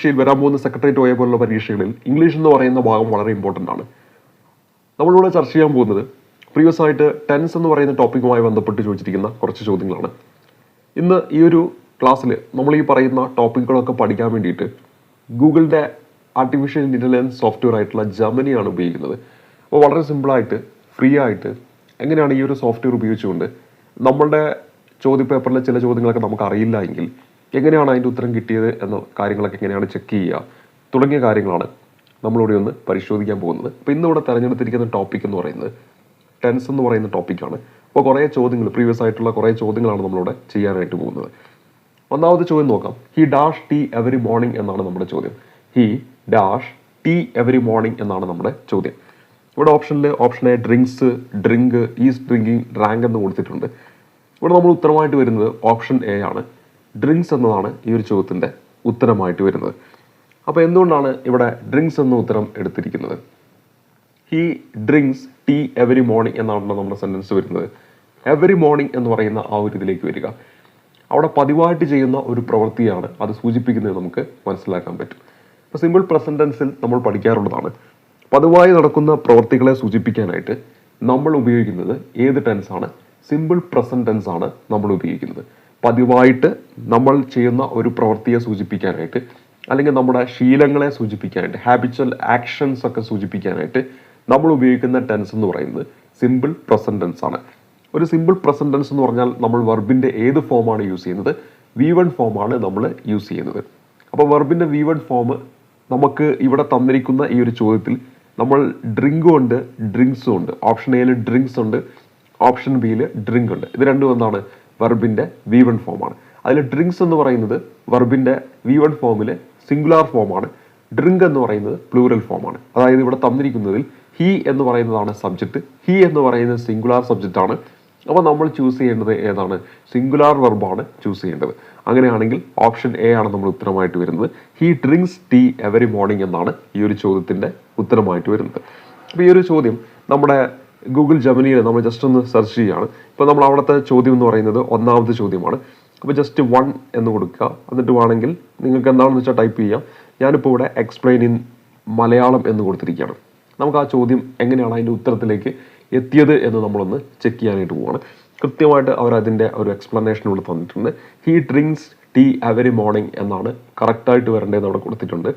പരീക്ഷയിൽ വരാൻ പോകുന്ന സെക്രട്ടേറിയറ്റ് ഒയെ പോലുള്ള പരീക്ഷകളിൽ ഇംഗ്ലീഷ് എന്ന് പറയുന്ന ഭാഗം വളരെ ഇമ്പോർട്ടൻ്റ് ആണ്. നമ്മളിവിടെ ചർച്ച ചെയ്യാൻ പോകുന്നത് പ്രീവിയസ് ആയിട്ട് ടെൻസ് എന്ന് പറയുന്ന ടോപ്പിക്കുമായി ബന്ധപ്പെട്ട് ചോദിച്ചിരിക്കുന്ന കുറച്ച് ചോദ്യങ്ങളാണ്. ഇന്ന് ഈ ഒരു ക്ലാസ്സിൽ നമ്മൾ ഈ പറയുന്ന ടോപ്പിക്കുകളൊക്കെ പഠിക്കാൻ വേണ്ടിയിട്ട് ഗൂഗിളിൻ്റെ ആർട്ടിഫിഷ്യൽ ഇൻ്റലിജൻസ് സോഫ്റ്റ്വെയർ ആയിട്ടുള്ള ജെമിനിയാണ് ഉപയോഗിക്കുന്നത്. അപ്പോൾ വളരെ സിമ്പിളായിട്ട് ഫ്രീ ആയിട്ട് എങ്ങനെയാണ് ഈ ഒരു സോഫ്റ്റ്വെയർ ഉപയോഗിച്ചുകൊണ്ട് നമ്മളുടെ ചോദ്യപേപ്പറിലെ ചില ചോദ്യങ്ങളൊക്കെ നമുക്ക് അറിയില്ല എങ്കിൽ എങ്ങനെയാണ് അതിൻ്റെ ഉത്തരം കിട്ടിയത് എന്ന കാര്യങ്ങളൊക്കെ എങ്ങനെയാണ് ചെക്ക് ചെയ്യുക തുടങ്ങിയ കാര്യങ്ങളാണ് നമ്മളിവിടെ ഒന്ന് പരിശോധിക്കാൻ പോകുന്നത്. അപ്പോൾ ഇന്നിവിടെ തിരഞ്ഞെടുത്തിരിക്കുന്ന ടോപ്പിക് എന്ന് പറയുന്നത് ടെൻസ് എന്ന് പറയുന്ന ടോപ്പിക്കാണ്. അപ്പോൾ കുറേ ചോദ്യങ്ങൾ പ്രീവിയസ് ആയിട്ടുള്ള കുറേ ചോദ്യങ്ങളാണ് നമ്മളിവിടെ ചെയ്യാനായിട്ട് പോകുന്നത്. ഒന്നാമത്തെ ചോദ്യം നോക്കാം. He dash tea every morning എന്നാണ് നമ്മുടെ ചോദ്യം. He dash tea every morning എന്നാണ് നമ്മുടെ ചോദ്യം. ഇവിടെ option A drinks, drink, is drinking, drank എന്ന് കൊടുത്തിട്ടുണ്ട്. ഇവിടെ നമ്മൾ ഉത്തരമായിട്ട് വരുന്നത് ഓപ്ഷൻ എ ആണ്. ഡ്രിങ്ക്സ് എന്നതാണ് ഈ ഒരു ചോദ്യത്തിൻ്റെ ഉത്തരമായിട്ട് വരുന്നത്. അപ്പോൾ എന്തുകൊണ്ടാണ് ഇവിടെ ഡ്രിങ്ക്സ് എന്ന ഉത്തരം എടുത്തിരിക്കുന്നത്? He drinks tea every morning എന്നാണല്ലോ നമ്മുടെ സെൻറ്റൻസ് വരുന്നത്. എവറി മോർണിംഗ് എന്ന് പറയുന്ന ആ ഒരു ഇതിലേക്ക് വരിക, അവിടെ പതിവായിട്ട് ചെയ്യുന്ന ഒരു പ്രവൃത്തിയാണ് അത് സൂചിപ്പിക്കുന്നത് നമുക്ക് മനസ്സിലാക്കാൻ പറ്റും. ഇപ്പോൾ സിമ്പിൾ പ്രസന്റ് ടെൻസിൽ നമ്മൾ പഠിക്കാറുള്ളതാണ്. പതിവായി നടക്കുന്ന പ്രവൃത്തികളെ സൂചിപ്പിക്കാനായിട്ട് നമ്മൾ ഉപയോഗിക്കുന്നത് ഏത് ടെൻസാണ്? സിമ്പിൾ പ്രസന്റ് ടെൻസ് ആണ് നമ്മൾ ഉപയോഗിക്കുന്നത്. പതിവായിട്ട് നമ്മൾ ചെയ്യുന്ന ഒരു പ്രവൃത്തിയെ സൂചിപ്പിക്കാനായിട്ട് അല്ലെങ്കിൽ നമ്മുടെ ശീലങ്ങളെ സൂചിപ്പിക്കാനായിട്ട് ഹാബിച്വൽ ആക്ഷൻസ് ഒക്കെ സൂചിപ്പിക്കാനായിട്ട് നമ്മൾ ഉപയോഗിക്കുന്ന ടെൻസ് എന്ന് പറയുന്നത് സിമ്പിൾ പ്രസന്റ് ടെൻസ് ആണ്. ഒരു സിമ്പിൾ പ്രസന്റ് ടെൻസ് എന്ന് പറഞ്ഞാൽ നമ്മൾ വെർബിൻ്റെ ഏത് ഫോമാണ് യൂസ് ചെയ്യുന്നത്? V1 ഫോമാണ് നമ്മൾ യൂസ് ചെയ്യുന്നത്. അപ്പോൾ വെർബിൻ്റെ V1 ഫോം നമുക്ക് ഇവിടെ തന്നിരിക്കുന്ന ഈ ഒരു ചോദ്യത്തിൽ നമ്മൾ ഡ്രിങ്കും ഉണ്ട് ഡ്രിങ്ക്സും ഉണ്ട്. ഓപ്ഷൻ എയിൽ ഡ്രിങ്ക്സ് ഉണ്ട്, ഓപ്ഷൻ ബിയിൽ ഡ്രിങ്ക് ഉണ്ട്. ഇത് രണ്ടും എന്താണ്? വെർബിൻ്റെ V1 ഫോമാണ്. അതിൽ ഡ്രിങ്ക്സ് എന്ന് പറയുന്നത് വെർബിൻ്റെ V1 ഫോമിൽ സിംഗുലാർ ഫോമാണ്. ഡ്രിങ്ക് എന്ന് പറയുന്നത് പ്ലൂറൽ ഫോമാണ്. അതായത് ഇവിടെ തന്നിരിക്കുന്നതിൽ ഹി എന്ന് പറയുന്നതാണ് സബ്ജക്റ്റ്, ഹി എന്ന് പറയുന്നത് സിംഗുലാർ സബ്ജക്റ്റ് ആണ്. അപ്പോൾ നമ്മൾ ചൂസ് ചെയ്യേണ്ടത് ഏതാണ്? സിംഗുലാർ വെർബാണ് ചൂസ് ചെയ്യേണ്ടത്. അങ്ങനെയാണെങ്കിൽ ഓപ്ഷൻ എ ആണ് നമ്മൾ ഉത്തരമായിട്ട് വരുന്നത്. He drinks tea every morning എന്നാണ് ഈ ഒരു ചോദ്യത്തിൻ്റെ ഉത്തരമായിട്ട് വരുന്നത്. അപ്പോൾ ഈ ഒരു ചോദ്യം നമ്മുടെ ഗൂഗിൾ ജെമിനിയിൽ നമ്മൾ ജസ്റ്റ് ഒന്ന് സെർച്ച് ചെയ്യുകയാണ്. ഇപ്പോൾ നമ്മൾ അവിടുത്തെ ചോദ്യം എന്ന് പറയുന്നത് ഒന്നാമത്തെ ചോദ്യമാണ്. അപ്പോൾ ജസ്റ്റ് 1 എന്ന് കൊടുക്കുക. എന്നിട്ട് വേണമെങ്കിൽ നിങ്ങൾക്ക് എന്താണെന്ന് വെച്ചാൽ ടൈപ്പ് ചെയ്യാം. ഞാനിപ്പോൾ ഇവിടെ എക്സ്പ്ലെയിൻ ഇൻ മലയാളം എന്ന് കൊടുത്തിരിക്കുകയാണ്. നമുക്ക് ആ ചോദ്യം എങ്ങനെയാണ് അതിൻ്റെ ഉത്തരത്തിലേക്ക് എത്തിയത് എന്ന് നമ്മളൊന്ന് ചെക്ക് ചെയ്യാനായിട്ട് പോവുകയാണ്. കൃത്യമായിട്ട് അവർ അതിൻ്റെ ഒരു എക്സ്പ്ലനേഷൻ ഇവിടെ തന്നിട്ടുണ്ട്. He drinks tea every morning എന്നാണ് കറക്റ്റായിട്ട് വരേണ്ടതെന്ന് അവിടെ കൊടുത്തിട്ടുണ്ട്.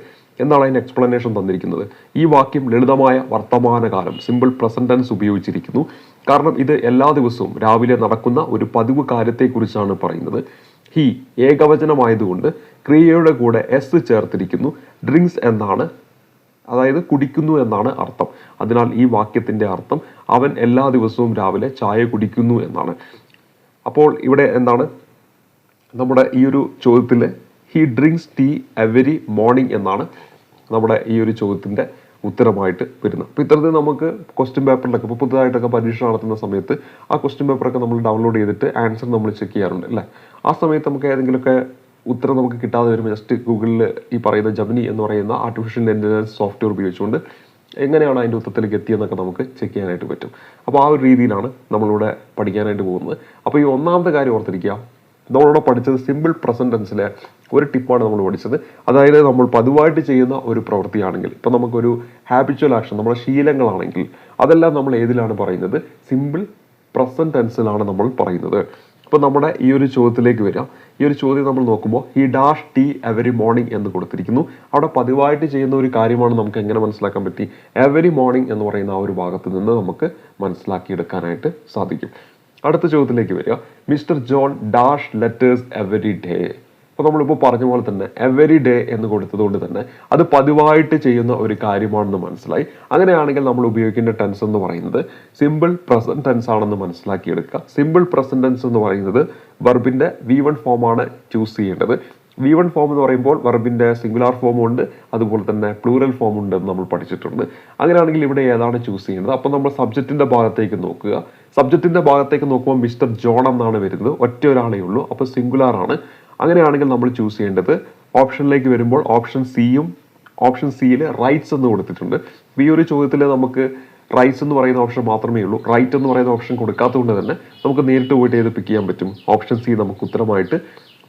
എന്താണ് അതിൻ്റെ എക്സ്പ്ലനേഷൻ തന്നിരിക്കുന്നത്? ഈ വാക്യം ലളിതമായ വർത്തമാനകാലം സിമ്പിൾ പ്രസന്റ് ടെൻസ് ഉപയോഗിച്ചിരിക്കുന്നു. കാരണം ഇത് എല്ലാ ദിവസവും രാവിലെ നടക്കുന്ന ഒരു പതിവ് കാര്യത്തെക്കുറിച്ചാണ് പറയുന്നത്. ഹി ഏകവചനമായതുകൊണ്ട് ക്രിയയുടെ കൂടെ എസ് ചേർത്തിരിക്കുന്നു. ഡ്രിങ്ക്സ് എന്നാണ്, അതായത് കുടിക്കുന്നു എന്നാണ് അർത്ഥം. അതിനാൽ ഈ വാക്യത്തിൻ്റെ അർത്ഥം അവൻ എല്ലാ ദിവസവും രാവിലെ ചായ കുടിക്കുന്നു എന്നാണ്. അപ്പോൾ ഇവിടെ എന്താണ് നമ്മുടെ ഈ ഒരു ചോദ്യത്തിൽ he drinks tea every morning എന്നാണ് നമ്മുടെ ഈ ഒരു ചോദ്യത്തിൻ്റെ ഉത്തരമായിട്ട് വരുന്നത്. അപ്പോൾ ഇത്തരത്തിൽ നമുക്ക് ക്വസ്റ്റ്യൻ പേപ്പറിലൊക്കെ ഇപ്പോൾ പുതുതായിട്ടൊക്കെ പരീക്ഷ നടത്തുന്ന സമയത്ത് ആ ക്വസ്റ്റ്യൻ പേപ്പറൊക്കെ നമ്മൾ ഡൗൺലോഡ് ചെയ്തിട്ട് ആൻസർ നമ്മൾ ചെക്ക് ചെയ്യാറുണ്ട് അല്ലേ? ആ സമയത്ത് നമുക്ക് ഏതെങ്കിലുമൊക്കെ ഉത്തരം നമുക്ക് കിട്ടാതെ വരുമ്പോൾ ജസ്റ്റ് ഗൂഗിളിൽ ഈ പറയുന്ന ജെമിനി എന്ന് പറയുന്ന ആർട്ടിഫിഷ്യൽ ഇൻ്റലിജൻസ് സോഫ്റ്റ്വെയർ ഉപയോഗിച്ചുകൊണ്ട് എങ്ങനെയാണ് അതിൻ്റെ ഉത്തരത്തിലേക്ക് എത്തിയെന്നൊക്കെ നമുക്ക് ചെക്ക് ചെയ്യാനായിട്ട് പറ്റും. അപ്പോൾ ആ ഒരു രീതിയിലാണ് നമ്മളിവിടെ പഠിക്കാനായിട്ട് പോകുന്നത്. അപ്പോൾ ഈ ഒന്നാമത്തെ കാര്യം ഓർത്തിരിക്കുക, നമ്മളിവിടെ പഠിച്ചത് സിമ്പിൾ പ്രസന്റ് ടെൻസിലെ ഒരു ടിപ്പാണ് നമ്മൾ പഠിച്ചത്. അതായത് നമ്മൾ പതിവായിട്ട് ചെയ്യുന്ന ഒരു പ്രവൃത്തിയാണെങ്കിൽ, ഇപ്പം നമുക്കൊരു ഹാബിച്വൽ ആക്ഷൻ, നമ്മുടെ ശീലങ്ങളാണെങ്കിൽ അതെല്ലാം നമ്മൾ ഏതിലാണ് പറയുന്നത്? സിമ്പിൾ പ്രസന്റ് ടെൻസിലാണ് നമ്മൾ പറയുന്നത്. ഇപ്പോൾ നമ്മുടെ ഈ ഒരു ചോദ്യത്തിലേക്ക് വരാം. ഈ ഒരു ചോദ്യം നമ്മൾ നോക്കുമ്പോൾ he dash tea every morning എന്ന് കൊടുത്തിരിക്കുന്നു. അവിടെ പതിവായിട്ട് ചെയ്യുന്ന ഒരു കാര്യമാണ് നമുക്ക് എങ്ങനെ മനസ്സിലാക്കാൻ പറ്റി? എവറി മോർണിംഗ് എന്ന് പറയുന്ന ആ ഒരു ഭാഗത്ത് നിന്ന് നമുക്ക് മനസ്സിലാക്കിയെടുക്കാനായിട്ട് സാധിക്കും. അടുത്ത ചോദ്യത്തിലേക്ക് വരിക. Mister John dash letters every day. അപ്പോൾ നമ്മളിപ്പോൾ പറഞ്ഞ പോലെ തന്നെ എവറി ഡേ എന്ന് കൊടുത്തതുകൊണ്ട് തന്നെ അത് പതിവായിട്ട് ചെയ്യുന്ന ഒരു കാര്യമാണെന്ന് മനസ്സിലായി. അങ്ങനെയാണെങ്കിൽ നമ്മൾ ഉപയോഗിക്കേണ്ട ടെൻസ് എന്ന് പറയുന്നത് സിമ്പിൾ പ്രസന്റ് ടെൻസ് ആണെന്ന് മനസ്സിലാക്കിയെടുക്കുക. സിമ്പിൾ പ്രസന്റ് ടെൻസ് എന്ന് പറയുന്നത് വെർബിൻ്റെ V1 ഫോമാണ് ചൂസ് ചെയ്യേണ്ടത്. V1 ഫോം എന്ന് പറയുമ്പോൾ വെർബിൻ്റെ സിംഗുലാർ ഫോമും ഉണ്ട്, അതുപോലെ തന്നെ പ്ലൂറൽ ഫോം ഉണ്ടെന്ന് നമ്മൾ പഠിച്ചിട്ടുണ്ട്. അങ്ങനെയാണെങ്കിൽ ഇവിടെ ഏതാണ് ചൂസ് ചെയ്യുന്നത്? അപ്പോൾ നമ്മൾ സബ്ജക്റ്റിൻ്റെ ഭാഗത്തേക്ക് നോക്കുക. സബ്ജക്റ്റിൻ്റെ ഭാഗത്തേക്ക് നോക്കുമ്പോൾ മിസ്റ്റർ ജോൺ എന്നാണ് വരുന്നത്. ഒറ്റ ഒരാളേ ഉള്ളൂ, അപ്പോൾ സിംഗുലാർ ആണ്. അങ്ങനെയാണെങ്കിൽ നമ്മൾ ചൂസ് ചെയ്യേണ്ടത് ഓപ്ഷനിലേക്ക് വരുമ്പോൾ ഓപ്ഷൻ സിയും, ഓപ്ഷൻ സിയിൽ റൈറ്റ്സ് എന്ന് കൊടുത്തിട്ടുണ്ട്. ഈ ഒരു ചോദ്യത്തിൽ നമുക്ക് റൈറ്റ്സ് എന്ന് പറയുന്ന ഓപ്ഷൻ മാത്രമേ ഉള്ളൂ. റൈറ്റ് എന്ന് പറയുന്ന ഓപ്ഷൻ കൊടുക്കാത്തതുകൊണ്ട് തന്നെ നമുക്ക് നേരിട്ട് പോയിട്ട് ഏത് പിക്ക് ചെയ്യാൻ പറ്റും? ഓപ്ഷൻ സി നമുക്ക് ഉത്തരമായിട്ട്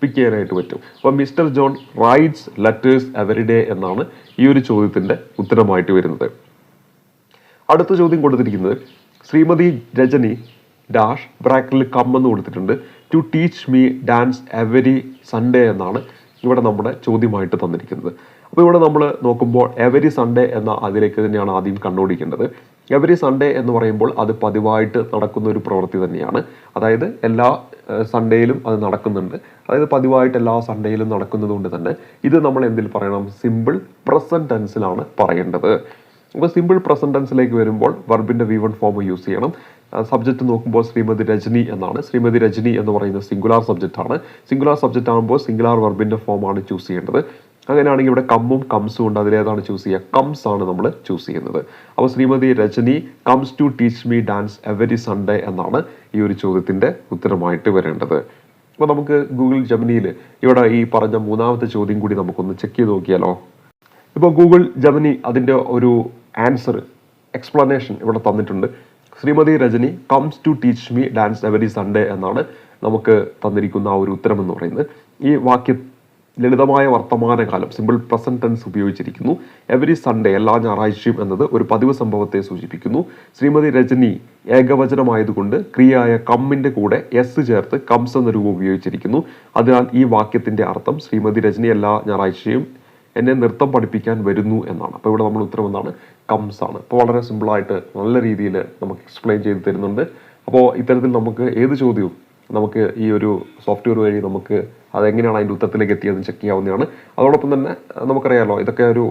പിക്ക് ചെയ്യാനായിട്ട് പറ്റും. അപ്പോൾ mister John writes letters every day എന്നാണ് ഈ ഒരു ചോദ്യത്തിൻ്റെ ഉത്തരമായിട്ട് വരുന്നത്. അടുത്ത ചോദ്യം കൊടുത്തിരിക്കുന്നത് ശ്രീമതി രജനി ഡാഷ് ബ്രാക്കറ്റിൽ കം എന്ന് കൊടുത്തിട്ടുണ്ട് to teach me dance every Sunday എന്നാണ് ഇവിടെ നമ്മുടെ ചോദ്യമായിട്ട് തന്നിരിക്കുന്നത്. അപ്പോൾ ഇവിടെ നമ്മൾ നോക്കുമ്പോൾ എവരി സൺഡേ എന്ന അതിലേക്ക് തന്നെയാണ് ആദ്യം കണ്ടുപിടിക്കേണ്ടത്. എവരി സൺഡേ എന്ന് പറയുമ്പോൾ അത് പതിവായിട്ട് നടക്കുന്ന ഒരു പ്രവൃത്തി തന്നെയാണ്. അതായത് എല്ലാ സൺഡേയിലും അത് നടക്കുന്നുണ്ട്. അതായത് പതിവായിട്ട് എല്ലാ സൺഡേയിലും നടക്കുന്നത് കൊണ്ട് തന്നെ ഇത് നമ്മൾ എന്തിൽ പറയണം? സിമ്പിൾ പ്രസന്റ് ടെൻസിലാണ് പറയേണ്ടത്. അപ്പോൾ സിമ്പിൾ പ്രസന്റ് ടെൻസിലേക്ക് വരുമ്പോൾ വെർബിന്റെ V1 ഫോം യൂസ് ചെയ്യണം. സബ്ജക്റ്റ് നോക്കുമ്പോൾ ശ്രീമതി രജനി എന്നാണ്. ശ്രീമതി രജനി എന്ന് പറയുന്നത് സിംഗുലാർ സബ്ജക്റ്റ് ആണ്. സിംഗുലാർ സബ്ജക്റ്റ് ആകുമ്പോൾ സിംഗുലാർ വെർബിന്റെ ഫോമാണ് ചൂസ് ചെയ്യേണ്ടത്. അങ്ങനെയാണെങ്കിൽ ഇവിടെ കമ്മും കംസും ഉണ്ട്. അതിലേതാണ് ചൂസ് ചെയ്യുക? കംസ് ആണ് നമ്മൾ ചൂസ് ചെയ്യുന്നത്. അപ്പോൾ Shrimati Rajani comes to teach me dance every Sunday എന്നാണ് ഈ ഒരു ചോദ്യത്തിന്റെ ഉത്തരമായിട്ട് വരേണ്ടത്. അപ്പോൾ നമുക്ക് ഗൂഗിൾ ജെമിനിയിൽ ഇവിടെ ഈ പറഞ്ഞ മൂന്നാമത്തെ ചോദ്യം കൂടി നമുക്കൊന്ന് ചെക്ക് ചെയ്ത് നോക്കിയാലോ. ഇപ്പോൾ ഗൂഗിൾ ജെമിനി അതിൻ്റെ ഒരു ആൻസർ എക്സ്പ്ലനേഷൻ ഇവിടെ തന്നിട്ടുണ്ട്. Shrimati Rajani comes to teach me dance every Sunday എന്നാണ് നമുക്ക് തന്നിരിക്കുന്ന ആ ഒരു ഉത്തരം എന്ന് പറയുന്നത്. ഈ വാക്യം ലളിതമായ വർത്തമാനകാലം സിമ്പിൾ പ്രസന്റ് ടെൻസ് ഉപയോഗിച്ചിരിക്കുന്നു. എവരി സൺഡേ എല്ലാ ഞായറാഴ്ചയും എന്നത് ഒരു പതിവ് സംഭവത്തെ സൂചിപ്പിക്കുന്നു. ശ്രീമതി രജനി ഏകവചനമായതുകൊണ്ട് ക്രിയയായ കമ്മിന്റെ കൂടെ എസ് ചേർത്ത് കംസ് എന്ന രൂപം ഉപയോഗിച്ചിരിക്കുന്നു. അതിനാൽ ഈ വാക്യത്തിന്റെ അർത്ഥം ശ്രീമതി രജനി എല്ലാ ഞായറാഴ്ചയും എന്നെ നൃത്തം പഠിപ്പിക്കാൻ വരുന്നു എന്നാണ്. അപ്പോൾ ഇവിടെ നമ്മൾ ഉത്തരം എന്താണ്? കംസ് ആണ്. അപ്പോൾ വളരെ സിമ്പിളായിട്ട് നല്ല രീതിയിൽ നമുക്ക് എക്സ്പ്ലെയിൻ ചെയ്ത് തരുന്നുണ്ട്. അപ്പോൾ ഇത്തരത്തിൽ നമുക്ക് ഏത് ചോദ്യവും നമുക്ക് ഈ ഒരു സോഫ്റ്റ്വെയർ വഴി നമുക്ക് അതെങ്ങനെയാണ് അതിൻ്റെ ഉത്തരത്തിലേക്ക് എത്തിയതെന്ന് ചെക്ക് ചെയ്യാവുന്നതാണ്. അതോടൊപ്പം തന്നെ നമുക്കറിയാമല്ലോ ഇതൊക്കെ ഒരു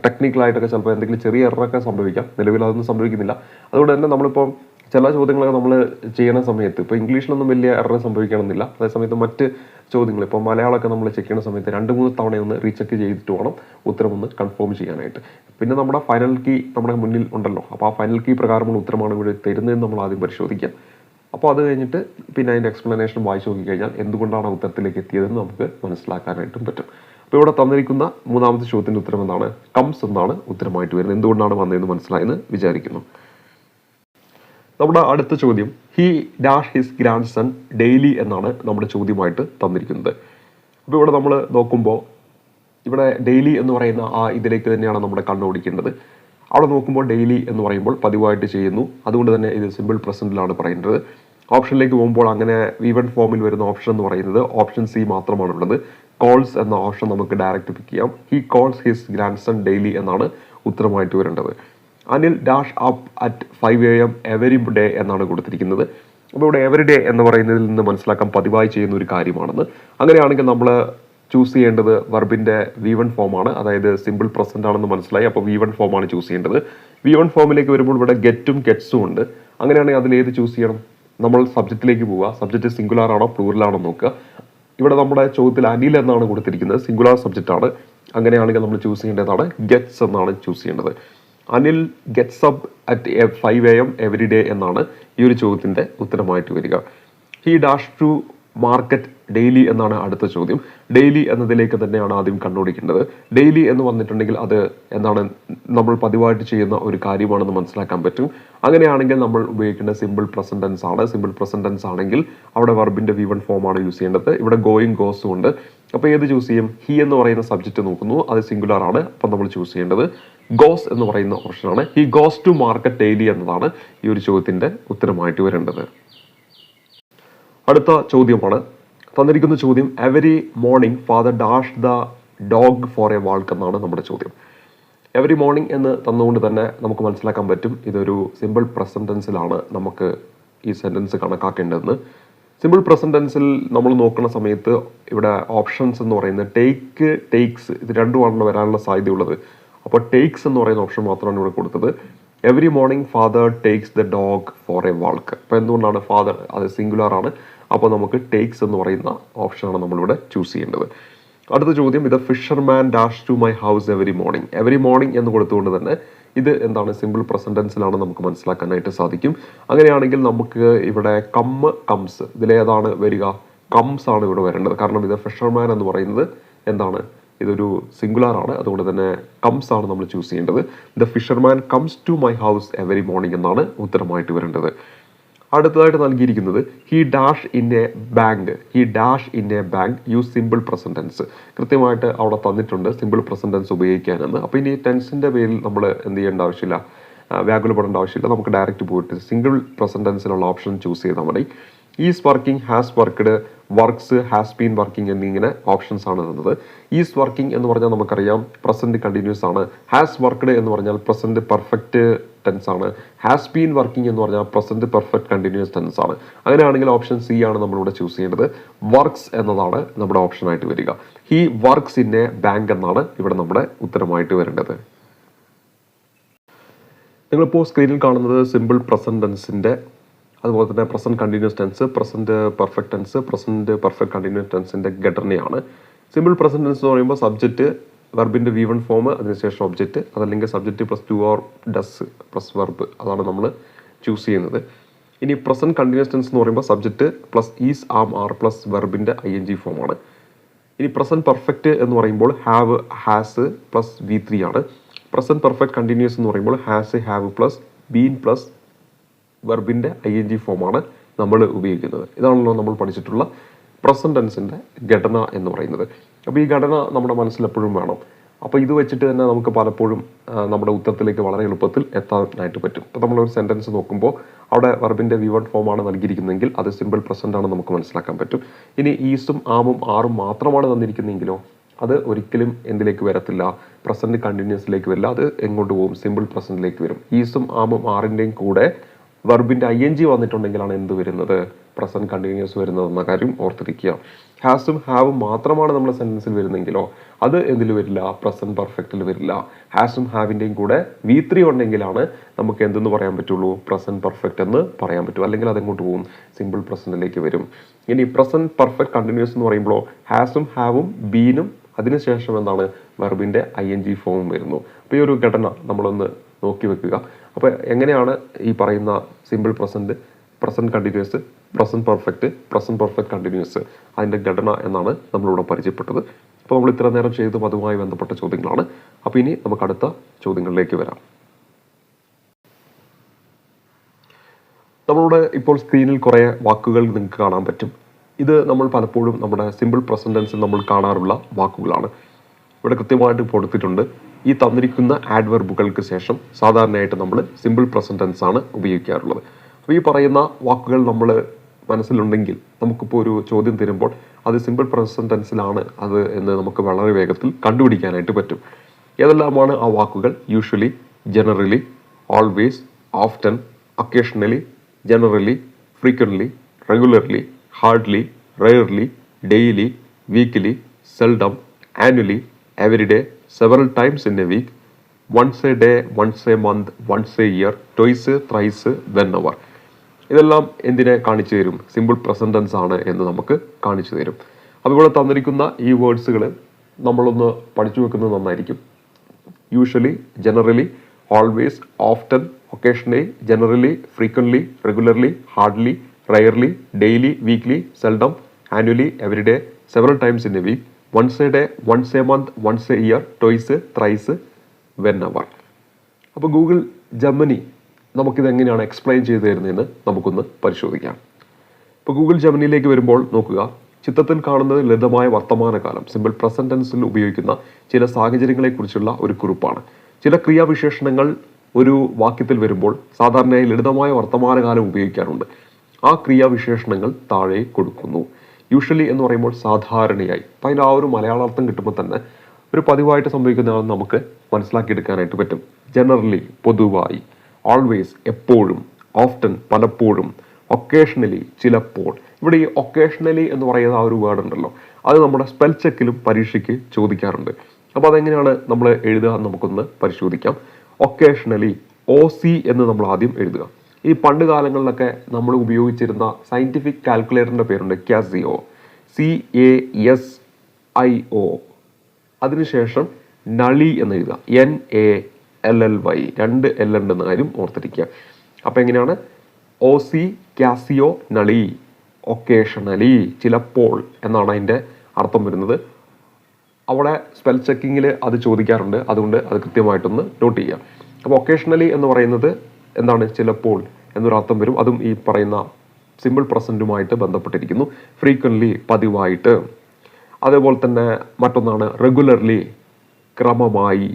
ടെക്നിക്കലായിട്ടൊക്കെ ചിലപ്പോൾ എന്തെങ്കിലും ചെറിയ എററൊക്കെ സംഭവിക്കാം. നിലവിൽ അതൊന്നും സംഭവിക്കുന്നില്ല. അതുകൊണ്ട് തന്നെ നമ്മളിപ്പോൾ ചില ചോദ്യങ്ങളൊക്കെ നമ്മൾ ചെയ്യുന്ന സമയത്ത് ഇപ്പോൾ ഇംഗ്ലീഷിലൊന്നും വലിയ എറർ സംഭവിക്കണമെന്നില്ല. അതേസമയത്ത് മറ്റ് ചോദ്യങ്ങൾ ഇപ്പോൾ മലയാളമൊക്കെ നമ്മൾ ചെക്ക് ചെയ്യുന്ന സമയത്ത് 2-3 തവണയൊന്ന് റീചെക്ക് ചെയ്തിട്ട് വേണം ഉത്തരം ഒന്ന് കൺഫേം ചെയ്യാനായിട്ട്. പിന്നെ നമ്മുടെ ഫൈനൽ കീ നമ്മുടെ മുന്നിൽ ഉണ്ടല്ലോ. അപ്പോൾ ആ ഫൈനൽ കീ പ്രകാരമുള്ള ഉത്തരമാണ് ഇവിടെ തരുന്നതെന്ന് നമ്മൾ ആദ്യം പരിശോധിക്കാം. അപ്പോൾ അത് കഴിഞ്ഞിട്ട് പിന്നെ അതിൻ്റെ എക്സ്പ്ലനേഷൻ വായിച്ച് നോക്കിക്കഴിഞ്ഞാൽ എന്തുകൊണ്ടാണ് ആ ഉത്തരത്തിലേക്ക് എത്തിയതെന്ന് നമുക്ക് മനസ്സിലാക്കാനായിട്ടും പറ്റും. അപ്പോൾ ഇവിടെ തന്നിരിക്കുന്ന മൂന്നാമത്തെ ചോദ്യത്തിൻ്റെ ഉത്തരം എന്താണ്? കംസ് എന്നാണ് ഉത്തരമായിട്ട് വരുന്നത്. എന്തുകൊണ്ടാണ് വന്നതെന്ന് മനസ്സിലായെന്ന് വിചാരിക്കുന്നു. നമ്മുടെ അടുത്ത ചോദ്യം he dash his grandson daily എന്നാണ് നമ്മുടെ ചോദ്യമായിട്ട് തന്നിരിക്കുന്നത്. അപ്പോൾ ഇവിടെ നമ്മൾ നോക്കുമ്പോൾ ഇവിടെ ഡെയിലി എന്ന് പറയുന്ന ആ ഇതിലേക്ക് തന്നെയാണ് നമ്മുടെ കണ്ടുപിടിക്കേണ്ടത്. അവിടെ നോക്കുമ്പോൾ ഡെയിലി എന്ന് പറയുമ്പോൾ പതിവായിട്ട് ചെയ്യുന്നു. അതുകൊണ്ട് തന്നെ ഇത് സിമ്പിൾ പ്രസന്റിലാണ് പറയുന്നത്. ഓപ്ഷനിലേക്ക് പോകുമ്പോൾ അങ്ങനെ V1 ഫോമിൽ വരുന്ന ഓപ്ഷൻ എന്ന് പറയുന്നത് ഓപ്ഷൻ സി മാത്രമാണുള്ളത്. കോൾസ് എന്ന ഓപ്ഷൻ നമുക്ക് ഡയറക്റ്റ് പിക്ക് ചെയ്യാം. He calls his grandson daily എന്നാണ് ഉത്തരമായിട്ട് വരേണ്ടത്. Anil dash up at 5 AM every day എന്നാണ് കൊടുത്തിരിക്കുന്നത്. അപ്പോൾ ഇവിടെ എവരി ഡേ എന്ന് പറയുന്നതിൽ നിന്ന് മനസ്സിലാക്കാൻ പതിവായി ചെയ്യുന്ന ഒരു കാര്യമാണെന്ന്. അങ്ങനെയാണെങ്കിൽ നമ്മൾ ചൂസ് ചെയ്യേണ്ടത് വെർബിൻ്റെ V1 ഫോമാണ്. അതായത് സിമ്പിൾ പ്രസന്റ് ആണെന്ന് മനസ്സിലായി. അപ്പോൾ V1 ഫോമാണ് ചൂസ് ചെയ്യേണ്ടത്. V1 ഫോമിലേക്ക് വരുമ്പോൾ ഇവിടെ ഗെറ്റും ഗെറ്റ്സും ഉണ്ട്. അങ്ങനെയാണെങ്കിൽ അതിൽ ഏത് ചൂസ് ചെയ്യണം? നമ്മൾ സബ്ജക്റ്റിലേക്ക് പോവുക. സബ്ജക്റ്റ് സിംഗുലാർ ആണോ പ്ലൂറൽ ആണോ നോക്കുക. ഇവിടെ നമ്മുടെ ചോദ്യത്തിൽ അനിൽ എന്നാണ് കൊടുത്തിരിക്കുന്നത്. സിംഗുലാർ സബ്ജക്റ്റ് ആണ്. അങ്ങനെയാണെങ്കിൽ നമ്മൾ ചൂസ് ചെയ്യേണ്ടതാണ് ഗെറ്റ്സ് എന്നാണ് ചൂസ് ചെയ്യേണ്ടത്. Anil gets up at 5 AM every day എന്നാണ് ഈ ഒരു ചോദ്യത്തിൻ്റെ ഉത്തരമായിട്ട് വരിക. He dash to market daily എന്നാണ് അടുത്ത ചോദ്യം. ഡെയിലി എന്നതിലേക്ക് തന്നെയാണ് ആദ്യം കണ്ടുപിടിക്കേണ്ടത്. ഡെയിലി എന്ന് വന്നിട്ടുണ്ടെങ്കിൽ അത് എന്താണ്? നമ്മൾ പതിവായിട്ട് ചെയ്യുന്ന ഒരു കാര്യമാണെന്ന് മനസ്സിലാക്കാൻ പറ്റും. അങ്ങനെയാണെങ്കിൽ നമ്മൾ ഉപയോഗിക്കേണ്ട സിമ്പിൾ പ്രസന്റ് ടെൻസ് ആണ്. സിമ്പിൾ പ്രസന്റ് ടെൻസ് ആണെങ്കിൽ അവിടെ വെർബിൻ്റെ V1 ഫോമാണ് യൂസ് ചെയ്യേണ്ടത്. ഇവിടെ ഗോയിങ് ഗോസും ഉണ്ട്. അപ്പോൾ ഏത് ചൂസ് ചെയ്യും? ഹി എന്ന് പറയുന്ന സബ്ജക്റ്റ് നോക്കുന്നു. അത് സിംഗുലാർ ആണ്. അപ്പം നമ്മൾ ചൂസ് ചെയ്യേണ്ടത് ഗോസ് എന്ന് പറയുന്ന ഓപ്ഷനാണ്. He goes to market daily എന്നതാണ് ഈ ഒരു ചോദ്യത്തിൻ്റെ ഉത്തരമായിട്ട് വരേണ്ടത്. അടുത്ത ചോദ്യമാണ് തന്നിരിക്കുന്ന ചോദ്യം every morning father dash the dog for a walk എന്നാണ് നമ്മുടെ ചോദ്യം. എവരി മോർണിംഗ് എന്ന് തന്നുകൊണ്ട് തന്നെ നമുക്ക് മനസ്സിലാക്കാൻ പറ്റും ഇതൊരു സിമ്പിൾ പ്രസന്റ് ടെൻസിലാണ് നമുക്ക് ഈ സെൻറ്റൻസ് കണക്കാക്കേണ്ടതെന്ന്. സിമ്പിൾ പ്രസന്റ് ടെൻസിൽ നമ്മൾ നോക്കുന്ന സമയത്ത് ഇവിടെ ഓപ്ഷൻസ് എന്ന് പറയുന്നത് ടേക്ക്, ടേക്സ് ഇത് രണ്ടുമാണല്ലോ വരാനുള്ള സാധ്യതയുള്ളത്. അപ്പോൾ ടേക്സ് എന്ന് പറയുന്ന ഓപ്ഷൻ മാത്രമാണ് ഇവിടെ കൊടുത്തത്. Every morning father takes the dog for a walk. അപ്പോൾ എന്തുകൊണ്ടാണ് ഫാദർ? അത് സിംഗുലാർ ആണ്. അപ്പോൾ നമുക്ക് ടേക്സ് എന്ന് പറയുന്ന ഓപ്ഷനാണ് നമ്മളിവിടെ ചൂസ് ചെയ്യേണ്ടത്. അടുത്ത ചോദ്യം ഇത് fisherman dash to my house every morning. Every morning എന്ന് കൊടുത്തുകൊണ്ട് തന്നെ ഇത് എന്താണ്? സിമ്പിൾ പ്രസന്റ് ടെൻസിലാണ് നമുക്ക് മനസ്സിലാക്കാനായിട്ട് സാധിക്കും. അങ്ങനെയാണെങ്കിൽ നമുക്ക് ഇവിടെ കംസ് ഇതിലേതാണ് വരിക? കംസ് ആണ് ഇവിടെ വരേണ്ടത്. കാരണം ഇത് ഫിഷർമാൻ എന്ന് പറയുന്നത് എന്താണ്? ഇതൊരു സിംഗുലാർ ആണ്. അതുകൊണ്ട് തന്നെ കംസ് ആണ് നമ്മൾ ചൂസ് ചെയ്യേണ്ടത്. The fisherman comes to my house every morning എന്നാണ് ഉത്തരമായിട്ട് വരേണ്ടത്. അടുത്തതായിട്ട് നൽകിയിരിക്കുന്നത് he dash in a bank use simple present tense. കൃത്യമായിട്ട് അവിടെ തന്നിട്ടുണ്ട് സിമ്പിൾ പ്രസന്റ് ടെൻസ് ഉപയോഗിക്കാനെന്ന്. അപ്പോൾ ഇനി ടെൻസിൻ്റെ പേരിൽ നമ്മൾ എന്ത് ചെയ്യേണ്ട ആവശ്യമില്ല, വ്യാകുലപ്പെടേണ്ട ആവശ്യമില്ല. നമുക്ക് ഡയറക്റ്റ് പോയിട്ട് സിംഗിൾ പ്രസന്റ് ടെൻസിലുള്ള ഓപ്ഷൻ ചൂസ് ചെയ്താൽ മതി. Is working, has worked, works, has been working എന്നിങ്ങനെ ഓപ്ഷൻസ് ആണ് തന്നത്. ഈസ് വർക്കിംഗ് എന്ന് പറഞ്ഞാൽ നമുക്കറിയാം പ്രസന്റ് കണ്ടിന്യൂസ് ആണ്. ഹാസ് വർക്ക്ഡ് എന്ന് പറഞ്ഞാൽ പ്രസന്റ് പെർഫെക്റ്റ് ടെൻസ് ആണ്. ഹാസ് ബീൻ വർക്കിംഗ് എന്ന് പറഞ്ഞാൽ പ്രസന്റ് പെർഫെക്റ്റ് കണ്ടിന്യൂസ് ടെൻസ് ആണ്. അങ്ങനെയാണെങ്കിൽ ഓപ്ഷൻ സി ആണ് നമ്മളിവിടെ ചൂസ് ചെയ്യേണ്ടത്. വർക്ക്സ് എന്നതാണ് നമ്മുടെ ഓപ്ഷൻ ആയിട്ട് വരിക. He works in a bank എന്നാണ് ഇവിടെ നമ്മുടെ ഉത്തരമായിട്ട് വരേണ്ടത്. നിങ്ങളിപ്പോൾ സ്ക്രീനിൽ കാണുന്നത് സിമ്പിൾ പ്രസന്റ് ടെൻസിൻ്റെ, അതുപോലെ തന്നെ present continuous tense, present perfect tense, present perfect continuous ടെൻസിൻ്റെ ഘടനയാണ്. സിമ്പിൾ പ്രസന്റ് ടെൻസ് എന്ന് പറയുമ്പോൾ സബ്ജക്റ്റ് വെർബിൻ്റെ V1 ഫോം, അതിനുശേഷം ഒബ്ജക്റ്റ്, അതല്ലെങ്കിൽ subject plus do or does plus verb, അതാണ് നമ്മൾ ചൂസ് ചെയ്യുന്നത്. ഇനി പ്രസന്റ് കണ്ടിന്യൂസ് ടെൻസ് എന്ന് പറയുമ്പോൾ subject plus is, am, are plus വെർബിൻ്റെ ING ഫോമാണ്. ഇനി പ്രസന്റ് പെർഫെക്റ്റ് എന്ന് പറയുമ്പോൾ ഹാവ്, ഹാസ് പ്ലസ് V3 ആണ്. പ്രസന്റ് പെർഫെക്റ്റ് കണ്ടിന്യൂസ് എന്ന് പറയുമ്പോൾ has, have plus been plus വെർബിൻ്റെ ING ഫോമാണ് നമ്മൾ ഉപയോഗിക്കുന്നത്. ഇതാണല്ലോ നമ്മൾ പഠിച്ചിട്ടുള്ള പ്രസന്റ് ടെൻസിൻ്റെ ഘടന എന്ന് പറയുന്നത്. അപ്പോൾ ഈ ഘടന നമ്മുടെ മനസ്സിൽ എപ്പോഴും വേണം. അപ്പോൾ ഇത് വെച്ചിട്ട് തന്നെ നമുക്ക് പലപ്പോഴും നമ്മുടെ ഉത്തരത്തിലേക്ക് വളരെ എളുപ്പത്തിൽ എത്താനായിട്ട് പറ്റും. ഇപ്പോൾ നമ്മളൊരു സെൻറ്റൻസ് നോക്കുമ്പോൾ അവിടെ വെർബിൻ്റെ V1 ഫോമാണ് നൽകിയിരിക്കുന്നതെങ്കിൽ അത് സിമ്പിൾ പ്രസന്റ് ആണ് നമുക്ക് മനസ്സിലാക്കാൻ പറ്റും. ഇനി ഈസും, ആമും, ആറും മാത്രമാണ് തന്നിരിക്കുന്നതെങ്കിലോ അത് ഒരിക്കലും എന്തിലേക്ക് വരത്തില്ല, പ്രസന്റ് കണ്ടിന്യൂസിലേക്ക് വരില്ല. അത് എങ്ങോട്ട് പോകും, സിമ്പിൾ പ്രസന്റിലേക്ക് വരും. ഈസും, ആമും, ആറിൻ്റെയും കൂടെ വെർബിൻ്റെ ING വന്നിട്ടുണ്ടെങ്കിലാണ് എന്ത് വരുന്നത്, പ്രസന്റ് കണ്ടിന്യൂസ് വരുന്നതെന്ന കാര്യം ഓർത്തിരിക്കുക. ഹാസും, ഹാവും മാത്രമാണ് നമ്മുടെ സെൻറ്റൻസിൽ വരുന്നെങ്കിലോ അത് എന്തിൽ വരില്ല, പ്രസന്റ് പെർഫെക്റ്റിൽ വരില്ല. ഹാസും, ഹാവിൻ്റെയും കൂടെ V3 ഉണ്ടെങ്കിലാണ് നമുക്ക് എന്തെന്ന് പറയാൻ പറ്റുള്ളൂ, പ്രസന്റ് പെർഫെക്റ്റ് എന്ന് പറയാൻ പറ്റും. അല്ലെങ്കിൽ അതെങ്ങോട്ട് പോകും, സിമ്പിൾ പ്രസന്റിലേക്ക് വരും. ഇനി പ്രസന്റ് പെർഫെക്റ്റ് കണ്ടിന്യൂസ് എന്ന് പറയുമ്പോൾ ഹാസും, ഹാവും, ബീനും, അതിനുശേഷം എന്താണ്, വെർബിൻ്റെ ING ഫോമും വരുന്നു. അപ്പോൾ ഈ ഒരു ഘടന നമ്മളൊന്ന് നോക്കി വെക്കുക. അപ്പോൾ എങ്ങനെയാണ് ഈ പറയുന്ന simple present, present continuous, present perfect continuous അതിൻ്റെ ഘടന എന്നാണ് നമ്മളിവിടെ പരിചയപ്പെട്ടത്. അപ്പോൾ നമ്മൾ ഇത്ര നേരം ചെയ്തതും അതുമായി ബന്ധപ്പെട്ട ചോദ്യങ്ങളാണ്. അപ്പോൾ ഇനി നമുക്ക് അടുത്ത ചോദ്യങ്ങളിലേക്ക് വരാം. നമ്മളുടെ ഇപ്പോൾ സ്ക്രീനിൽ കുറേ വാക്കുകൾ നിങ്ങൾക്ക് കാണാൻ പറ്റും. ഇത് നമ്മൾ പലപ്പോഴും നമ്മുടെ സിമ്പിൾ പ്രസന്റ് ടെൻസിൽ നമ്മൾ കാണാറുള്ള വാക്കുകളാണ്. ഇവിടെ കൃത്യമായിട്ട് കൊടുത്തിട്ടുണ്ട്. ഈ തന്നിരിക്കുന്ന ആഡ്വർബുകൾക്ക് ശേഷം സാധാരണയായിട്ട് നമ്മൾ സിമ്പിൾ പ്രസന്റ് ടെൻസ് ആണ് ഉപയോഗിക്കാറുള്ളത്. അപ്പോൾ ഈ പറയുന്ന വാക്കുകൾ നമ്മൾ മനസ്സിലുണ്ടെങ്കിൽ നമുക്കിപ്പോൾ ഒരു ചോദ്യം തരുമ്പോൾ അത് സിമ്പിൾ പ്രസന്റ് ടെൻസിലാണ് അത് എന്ന് നമുക്ക് വളരെ വേഗത്തിൽ കണ്ടുപിടിക്കാനായിട്ട് പറ്റും. ഏതെല്ലാമാണ് ആ വാക്കുകൾ? Usually, generally, always, often, occasionally, generally, frequently, regularly, hardly, rarely, daily, weekly, seldom, annually, every day, several times in a week, once a day, once a month, once a year, twice, thrice, whenever. ഇതെല്ലാം എന്തിനെ കാണിച്ചു തരും? Simple present tense ആണ് എന്ന് നമുക്ക് കാണിച്ചു തരും. അപ്പോൾ ഇവിടെ തന്നിരിക്കുന്ന ഈ വേർഡ്സുകൾ നമ്മളൊന്ന് പഠിച്ചു വെക്കുന്നത് നന്നായിരിക്കും. Usually, generally, always, often, occasionally, generally, frequently, regularly, hardly, rarely, daily, weekly, seldom, annually, every day, several times in a week, once a day, once a month, once a year, twice, thrice, whenever. അപ്പോൾ Google Gemini നമുക്കിതെങ്ങനെയാണ് explain ചെയ്തു തരുന്നതെന്ന് നമുക്കൊന്ന് പരിശോധിക്കാം. ഇപ്പോൾ Google ജെമിനിയിലേക്ക് വരുമ്പോൾ നോക്കുക, ചിത്രത്തിൽ കാണുന്നത് ലളിതമായ വർത്തമാനകാലം, സിമ്പിൾ പ്രസന്റ് ടെൻസിൽ ഉപയോഗിക്കുന്ന ചില സാഹചര്യങ്ങളെക്കുറിച്ചുള്ള ഒരു കുറിപ്പാണ്. ചില ക്രിയാവിശേഷണങ്ങൾ ഒരു വാക്യത്തിൽ വരുമ്പോൾ സാധാരണയായി ലളിതമായ വർത്തമാനകാലം ഉപയോഗിക്കാറുണ്ട്. ആ ക്രിയാവിശേഷണങ്ങൾ താഴെ കൊടുക്കുന്നു. യൂഷ്വലി എന്ന് പറയുമ്പോൾ സാധാരണയായി, അപ്പോൾ അതിൻ്റെ ആ ഒരു മലയാളാർത്ഥം കിട്ടുമ്പോൾ തന്നെ ഒരു പതിവായിട്ട് സംഭവിക്കുന്നതാണെന്ന് നമുക്ക് മനസ്സിലാക്കിയെടുക്കാനായിട്ട് പറ്റും. ജനറലി, പൊതുവായി, ഓൾവേസ്, എപ്പോഴും, ഓഫ്റ്റൻ, പലപ്പോഴും, ഒക്കേഷണലി, ചിലപ്പോൾ. ഇവിടെ ഈ ഒക്കേഷണലി എന്ന് പറയുന്ന ആ ഒരു വേർഡ് ഉണ്ടല്ലോ, അത് നമ്മുടെ സ്പെൽ ചെക്കിലും പരീക്ഷയ്ക്ക് ചോദിക്കാറുണ്ട്. അപ്പോൾ അതെങ്ങനെയാണ് നമ്മൾ എഴുതുക എന്ന് നമുക്കൊന്ന് പരിശോധിക്കാം. ഒക്കേഷണലി, OC എന്ന് നമ്മൾ ആദ്യം എഴുതുക. ഈ പണ്ട് കാലങ്ങളിലൊക്കെ നമ്മൾ ഉപയോഗിച്ചിരുന്ന സയൻറ്റിഫിക് കാൽക്കുലേറ്ററിൻ്റെ പേരുണ്ട് കാസിയോ, CASIO. അതിനുശേഷം നളി എന്ന് എഴുതുക, NALLY, 2 L ഉണ്ടെന്ന കാര്യം ഓർത്തിരിക്കുക. അപ്പോൾ എങ്ങനെയാണ്? OC, കാസിയോ, നളി, ഒക്കേഷണലി, ചിലപ്പോൾ എന്നാണ് അതിൻ്റെ അർത്ഥം വരുന്നത്. അവിടെ സ്പെൽ ചെക്കിങ്ങിൽ അത് ചോദിക്കാറുണ്ട്, അതുകൊണ്ട് അത് കൃത്യമായിട്ടൊന്ന് നോട്ട് ചെയ്യുക. അപ്പോൾ ഒക്കേഷണലി എന്ന് പറയുന്നത് എന്താണ്? ചിലപ്പോൾ, എന്നൊരർത്ഥം വരും. അതും ഈ പറയുന്ന സിമ്പിൾ പ്രസൻറ്റുമായിട്ട് ബന്ധപ്പെട്ടിരിക്കുന്നു. ഫ്രീക്വൻലി പതിവായിട്ട്, അതേപോലെ തന്നെ മറ്റൊന്നാണ് റെഗുലർലി ക്രമമായി,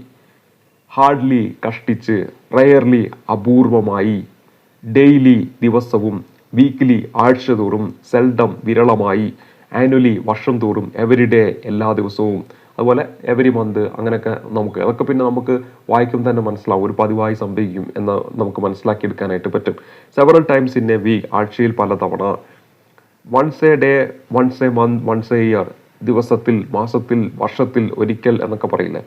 ഹാർഡ്ലി കഷ്ടിച്ച്, റെയർലി അപൂർവമായി, ഡെയിലി ദിവസവും, വീക്ക്ലി ആഴ്ചതോറും, സെൽഡം വിരളമായി, ആനുവലി വർഷം തോറും, എവരിഡേ എല്ലാ ദിവസവും, അതുപോലെ എവരി മന്ത്, അങ്ങനെയൊക്കെ അതൊക്കെ പിന്നെ നമുക്ക് വായിക്കുമ്പോൾ തന്നെ മനസ്സിലാവും, ഒരു പതിവായി സംഭവിക്കും എന്ന് നമുക്ക് മനസ്സിലാക്കിയെടുക്കാനായിട്ട് പറ്റും. Several times in a week, ആഴ്ചയിൽ പലതവണ, once a day, once a month, once a year, ദിവസത്തിൽ, മാസത്തിൽ, വർഷത്തിൽ ഒരിക്കൽ എന്നൊക്കെ പറയില്ലേ.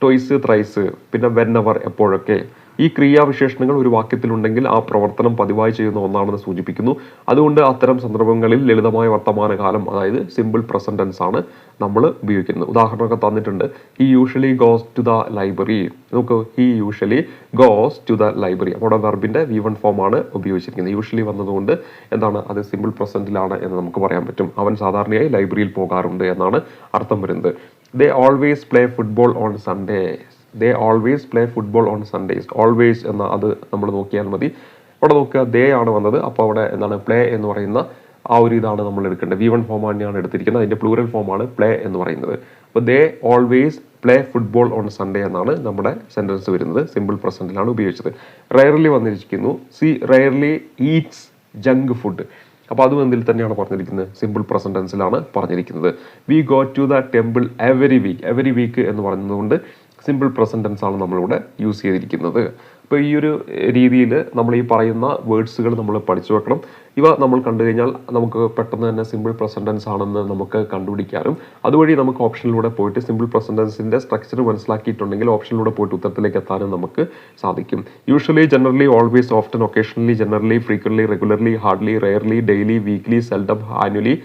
ടോയ്സ്, ത്രൈസ്, പിന്നെ വെൻ എവർ, എപ്പോഴൊക്കെ. ഈ ക്രിയാവിശേഷണങ്ങൾ ഒരു വാക്യത്തിലുണ്ടെങ്കിൽ ആ പ്രവർത്തനം പതിവായി ചെയ്യുന്ന ഒന്നാണെന്ന് സൂചിപ്പിക്കുന്നു. അതുകൊണ്ട് അത്തരം സന്ദർഭങ്ങളിൽ ലളിതമായ വർത്തമാനകാലം, അതായത് സിമ്പിൾ പ്രസന്റ് ടെൻസ് ആണ് നമ്മൾ ഉപയോഗിക്കുന്നത്. ഉദാഹരണമൊക്കെ തന്നിട്ടുണ്ട്. He usually goes to the library. നമുക്ക് he usually goes to the library, അവിടെ വെർബിന്റെ V1 ഫോം ആണ് ഉപയോഗിച്ചിരിക്കുന്നത്. യൂഷ്വലി വന്നതുകൊണ്ട് എന്താണ്, അത് സിമ്പിൾ പ്രസന്റിലാണ് എന്ന് നമുക്ക് പറയാൻ പറ്റും. അവൻ സാധാരണയായി ലൈബ്രറിയിൽ പോകാറുണ്ട് എന്നാണ് അർത്ഥം വരുന്നത്. They always play football on Sundays. They always play football on Sundays. Always എന്ന അത് നമ്മൾ നോക്കിയാൽ മതി. അവിടെ നോക്കുക, ദേ ആണ് വന്നത്. അപ്പോൾ അവിടെ എന്താണ്, പ്ലേ എന്ന് പറയുന്ന ആ ഒരു ഇതാണ് നമ്മൾ എടുക്കേണ്ടത്. V1 ഫോം തന്നെയാണ് എടുത്തിരിക്കുന്നത്. അതിൻ്റെ പ്ലൂറൽ ഫോമാണ് പ്ലേ എന്ന് പറയുന്നത്. അപ്പോൾ they always play football on Sunday എന്നാണ് നമ്മുടെ സെൻറ്റൻസ് വരുന്നത്. സിമ്പിൾ പ്രസൻറ്റിലാണ് ഉപയോഗിച്ചത്. റെയർലി വന്നിരിക്കുന്നു. She rarely eats junk food. അപ്പോൾ അതും എന്തിൽ തന്നെയാണ് പറഞ്ഞിരിക്കുന്നത്, സിമ്പിൾ പ്രസന്റ് ടെൻസിലാണ് പറഞ്ഞിരിക്കുന്നത്. We go to the temple every week. Every week എന്ന് പറയുന്നതുകൊണ്ട് സിമ്പിൾ പ്രസന്റ് ടെൻസ് ആണ് നമ്മളിവിടെ യൂസ് ചെയ്തിരിക്കുന്നത്. അപ്പോൾ ഈ ഒരു രീതിയിൽ നമ്മൾ ഈ പറയുന്ന വേർഡ്സുകൾ നമ്മൾ പഠിച്ചു വെക്കണം. ഇവ നമ്മൾ കണ്ടു കഴിഞ്ഞാൽ നമുക്ക് പെട്ടെന്ന് തന്നെ സിമ്പിൾ പ്രസന്റ് ടെൻസ് ആണെന്ന് നമുക്ക് കണ്ടുപിടിക്കാനും, അതുവഴി നമുക്ക് ഓപ്ഷനിലൂടെ പോയിട്ട് സിമ്പിൾ പ്രസന്റ് ടെൻസിന്റെ സ്ട്രക്ചർ മനസ്സിലാക്കിയിട്ടുണ്ടെങ്കിൽ ഓപ്ഷനിലൂടെ പോയിട്ട് ഉത്തരത്തിലേക്ക് എത്താനും നമുക്ക് സാധിക്കും. Usually, generally, always, often, occasionally, generally, frequently, regularly, hardly, rarely, daily, weekly, seldom, annually,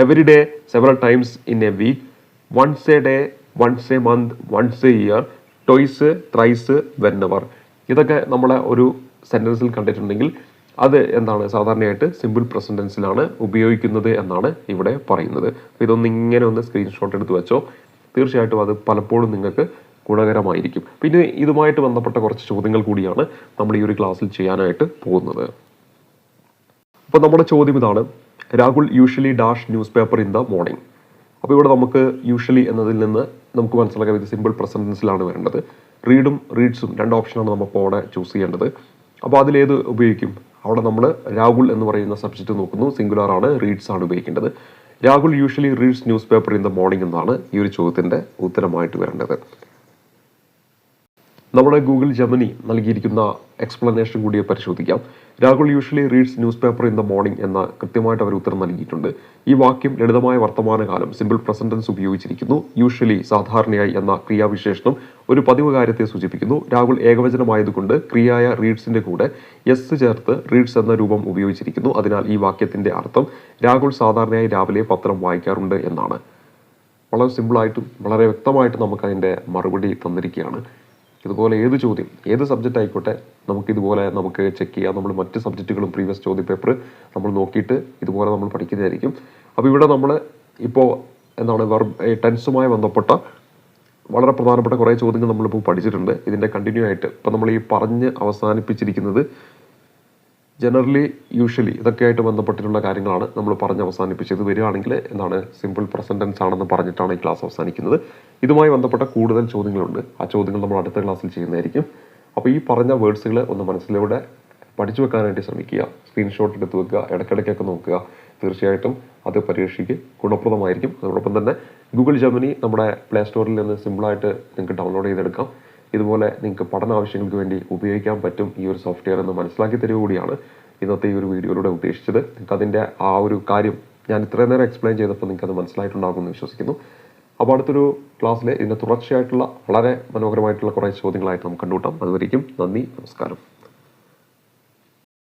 every day, several times in a week, once a day, once a month, once a year, twice, thrice, whenever. ഇതൊക്കെ നമ്മളെ ഒരു സെൻറ്റൻസിൽ കണ്ടിട്ടുണ്ടെങ്കിൽ അത് എന്താണ്, സാധാരണയായിട്ട് simple present ടെൻസിലാണ് ഉപയോഗിക്കുന്നത് എന്നാണ് ഇവിടെ പറയുന്നത്. അപ്പോൾ ഇതൊന്ന് ഇങ്ങനെ ഒന്ന് സ്ക്രീൻഷോട്ട് എടുത്ത് വെച്ചോ. തീർച്ചയായിട്ടും അത് പലപ്പോഴും നിങ്ങൾക്ക് ഗുണകരമായിരിക്കും. പിന്നെ ഇതുമായിട്ട് ബന്ധപ്പെട്ട കുറച്ച് ചോദ്യങ്ങൾ കൂടിയാണ് നമ്മൾ ഈ ഒരു ക്ലാസ്സിൽ ചെയ്യാനായിട്ട് പോകുന്നത്. അപ്പോൾ നമ്മുടെ ചോദ്യം ഇതാണ്. Rahul usually dash news paper in the morning. അപ്പോൾ ഇവിടെ നമുക്ക് യൂഷ്വലി എന്നതിൽ നിന്ന് നമുക്ക് മനസ്സിലാക്കാം ഇത് സിമ്പിൾ പ്രസന്റ് ടെൻസിലാണ് വരേണ്ടത്. റീഡും റീഡ്സും രണ്ട് ഓപ്ഷനാണ് നമ്മളിപ്പോൾ അവിടെ ചൂസ് ചെയ്യേണ്ടത്. അപ്പോൾ അതിലേത് ഉപയോഗിക്കും? അവിടെ നമ്മൾ രാഹുൽ എന്ന് പറയുന്ന സബ്ജക്റ്റ് നോക്കുന്നു. സിംഗുലർ ആണ്, റീഡ്സ് ആണ് ഉപയോഗിക്കേണ്ടത്. Rahul usually reads news paper in the morning എന്നാണ് ഈ ഒരു ചോദ്യത്തിൻ്റെ ഉത്തരമായിട്ട് വരേണ്ടത്. നമ്മുടെ ഗൂഗിൾ ജെമിനി നൽകിയിരിക്കുന്ന എക്സ്പ്ലനേഷൻ കൂടി പരിശോധിക്കാം. Rahul usually reads news paper in the morning എന്ന കൃത്യമായിട്ട് അവർ ഉത്തരം നൽകിയിട്ടുണ്ട്. ഈ വാക്യം ലളിതമായ വർത്തമാനകാലം സിമ്പിൾ പ്രസന്റ് ടെൻസ് ഉപയോഗിച്ചിരിക്കുന്നു. യൂഷ്വലി സാധാരണയായി എന്ന ക്രിയാവിശേഷണം ഒരു പതിവ് കാര്യത്തെ സൂചിപ്പിക്കുന്നു. രാഹുൽ ഏകവചനമായതുകൊണ്ട് ക്രിയയായ റീഡ്സിന്റെ കൂടെ എസ് ചേർത്ത് റീഡ്സ് എന്ന രൂപം ഉപയോഗിച്ചിരിക്കുന്നു. അതിനാൽ ഈ വാക്യത്തിന്റെ അർത്ഥം രാഹുൽ സാധാരണയായി രാവിലെ പത്രം വായിക്കാറുണ്ട് എന്നാണ്. വളരെ സിമ്പിളായിട്ടും വളരെ വ്യക്തമായിട്ടും നമുക്കതിൻ്റെ മറുപടി തന്നിരിക്കുകയാണ്. ഇതുപോലെ ഏത് ചോദ്യം, ഏത് സബ്ജക്റ്റ് ആയിക്കോട്ടെ, നമുക്ക് ചെക്ക് ചെയ്യാം. നമ്മൾ മറ്റ് സബ്ജക്റ്റുകളും പ്രീവിയസ് ചോദ്യ പേപ്പർ നമ്മൾ നോക്കിയിട്ട് ഇതുപോലെ നമ്മൾ പഠിക്കുന്നതായിരിക്കും. അപ്പോൾ ഇവിടെ നമ്മൾ ഇപ്പോൾ ടെൻസുമായി ബന്ധപ്പെട്ട വളരെ പ്രധാനപ്പെട്ട കുറേ ചോദ്യങ്ങൾ നമ്മളിപ്പോൾ പഠിച്ചിട്ടുണ്ട്. ഇതിൻ്റെ കണ്ടിന്യൂ ആയിട്ട് ഇപ്പം നമ്മൾ ഈ പറഞ്ഞ് അവസാനിപ്പിച്ചിരിക്കുന്നത് ജനറലി, യൂഷ്വലി ഇതൊക്കെ ആയിട്ട് ബന്ധപ്പെട്ടിട്ടുള്ള കാര്യങ്ങളാണ് നമ്മൾ പറഞ്ഞ് അവസാനിപ്പിച്ചത്. വരികയാണെങ്കിൽ സിമ്പിൾ പ്രസന്റ് ടെൻസ് ആണെന്ന് പറഞ്ഞിട്ടാണ് ഈ ക്ലാസ് അവസാനിക്കുന്നത്. ഇതുമായി ബന്ധപ്പെട്ട കൂടുതൽ ചോദ്യങ്ങളുണ്ട്. ആ ചോദ്യങ്ങൾ നമ്മൾ അടുത്ത ക്ലാസ്സിൽ ചെയ്യുന്നതായിരിക്കും. അപ്പോൾ ഈ പറഞ്ഞ വേർഡ്സുകൾ ഒന്ന് മനസ്സിലൂടെ പഠിച്ചു വെക്കാനായിട്ട് ശ്രമിക്കുക. സ്ക്രീൻഷോട്ട് എടുത്ത് വെക്കുക, ഇടയ്ക്കിടയ്ക്കൊക്കെ നോക്കുക. തീർച്ചയായിട്ടും അത് പരീക്ഷയ്ക്ക് ഗുണപ്രദമായിരിക്കും. അതോടൊപ്പം തന്നെ ഗൂഗിൾ ജെമിനി നമ്മുടെ പ്ലേ സ്റ്റോറിൽ നിന്ന് സിമ്പിളായിട്ട് നിങ്ങൾക്ക് ഡൗൺലോഡ് ചെയ്തെടുക്കാം. ഇതുപോലെ നിങ്ങൾക്ക് പഠന ആവശ്യങ്ങൾക്ക് വേണ്ടി ഉപയോഗിക്കാൻ പറ്റും ഈ ഒരു സോഫ്റ്റ്വെയർ എന്ന് മനസ്സിലാക്കി തരിക കൂടിയാണ് ഇന്നത്തെ ഈ ഒരു വീഡിയോയിലൂടെ ഉദ്ദേശിച്ചത്. നിങ്ങൾക്ക് അതിൻ്റെ ആ ഒരു കാര്യം ഞാൻ ഇത്രയും നേരം എക്സ്പ്ലെയിൻ ചെയ്തപ്പോൾ നിങ്ങൾക്ക് അത് മനസ്സിലായിട്ടുണ്ടാകുമെന്ന് വിശ്വസിക്കുന്നു. അപ്പോൾ അടുത്തൊരു ക്ലാസ്സിൽ ഇതിൻ്റെ തുടർച്ചയായിട്ടുള്ള വളരെ മനോഹരമായിട്ടുള്ള കുറേ ചോദ്യങ്ങളായിട്ട് നമുക്ക് കണ്ടുകൂട്ടാം. അതുവരേക്കും നന്ദി, നമസ്കാരം.